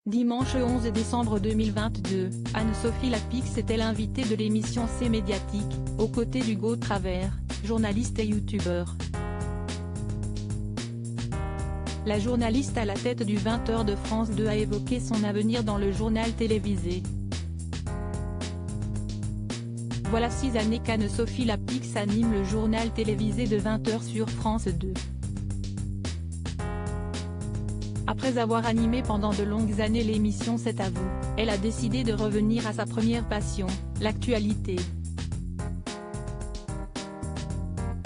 Dimanche 11 décembre 2022, Anne-Sophie Lapix était l'invitée de l'émission C'est Médiatique, aux côtés d'Hugo Travers, journaliste et youtubeur. La journaliste à la tête du 20h de France 2 a évoqué son avenir dans le journal télévisé. Voilà 6 années qu'Anne-Sophie Lapix anime le journal télévisé de 20h sur France 2. Après avoir animé pendant de longues années l'émission C'est à vous, elle a décidé de revenir à sa première passion, l'actualité.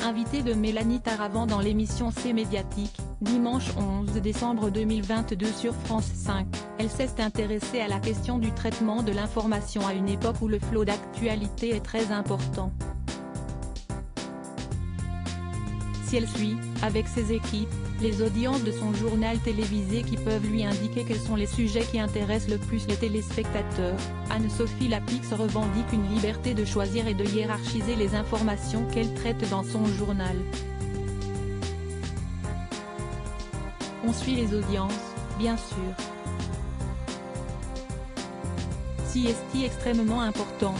Invitée de Mélanie Taravant dans l'émission C'est Médiatique, dimanche 11 décembre 2022 sur France 5, elle s'est intéressée à la question du traitement de l'information à une époque où le flot d'actualité est très important. Si elle suit, avec ses équipes, les audiences de son journal télévisé qui peuvent lui indiquer quels sont les sujets qui intéressent le plus les téléspectateurs, Anne-Sophie Lapix revendique une liberté de choisir et de hiérarchiser les informations qu'elle traite dans son journal. On suit les audiences, bien sûr. Si est extrêmement important.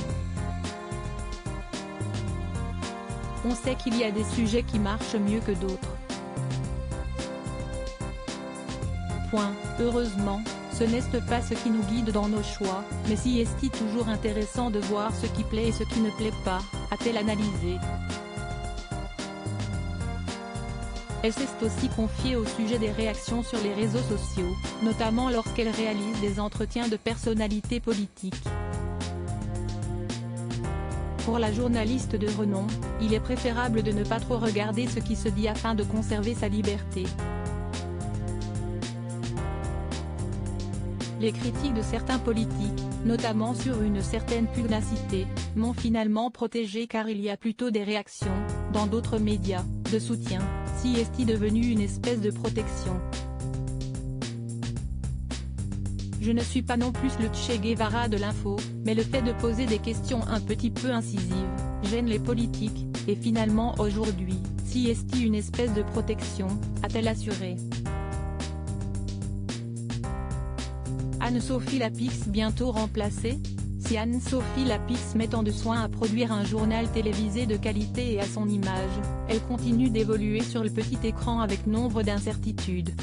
On sait qu'il y a des sujets qui marchent mieux que d'autres. Heureusement, ce n'est pas ce qui nous guide dans nos choix, mais si est toujours intéressant de voir ce qui plaît et ce qui ne plaît pas, a-t-elle analysé. Elle s'est aussi confiée au sujet des réactions sur les réseaux sociaux, notamment lorsqu'elle réalise des entretiens de personnalités politiques. Pour la journaliste de renom, il est préférable de ne pas trop regarder ce qui se dit afin de conserver sa liberté. Les critiques de certains politiques, notamment sur une certaine pugnacité, m'ont finalement protégé car il y a plutôt des réactions, dans d'autres médias, de soutien, si est devenu une espèce de protection. Je ne suis pas non plus le Che Guevara de l'info, mais le fait de poser des questions un petit peu incisives, gêne les politiques, et finalement aujourd'hui, si est une espèce de protection, a-t-elle assuré. Anne-Sophie Lapix bientôt remplacée? Si Anne-Sophie Lapix met tant de soin à produire un journal télévisé de qualité et à son image, elle continue d'évoluer sur le petit écran avec nombre d'incertitudes.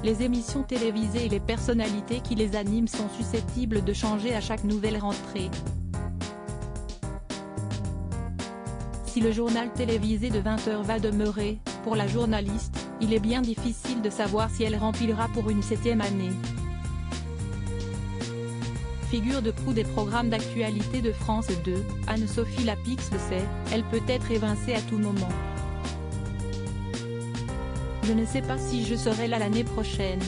Les émissions télévisées et les personnalités qui les animent sont susceptibles de changer à chaque nouvelle rentrée. Si le journal télévisé de 20h va demeurer, pour la journaliste, il est bien difficile de savoir si elle remplira pour une 7e année. Figure de proue des programmes d'actualité de France 2, Anne-Sophie Lapix le sait, elle peut être évincée à tout moment. Je ne sais pas si je serai là l'année prochaine.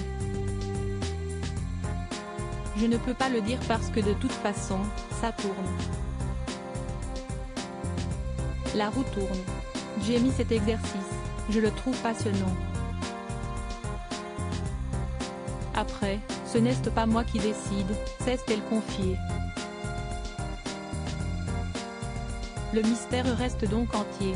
Je ne peux pas le dire parce que de toute façon, ça tourne. La roue tourne. J'ai mis cet exercice, je le trouve passionnant. Après, ce n'est pas moi qui décide, s'est-elle confiée. Le mystère reste donc entier.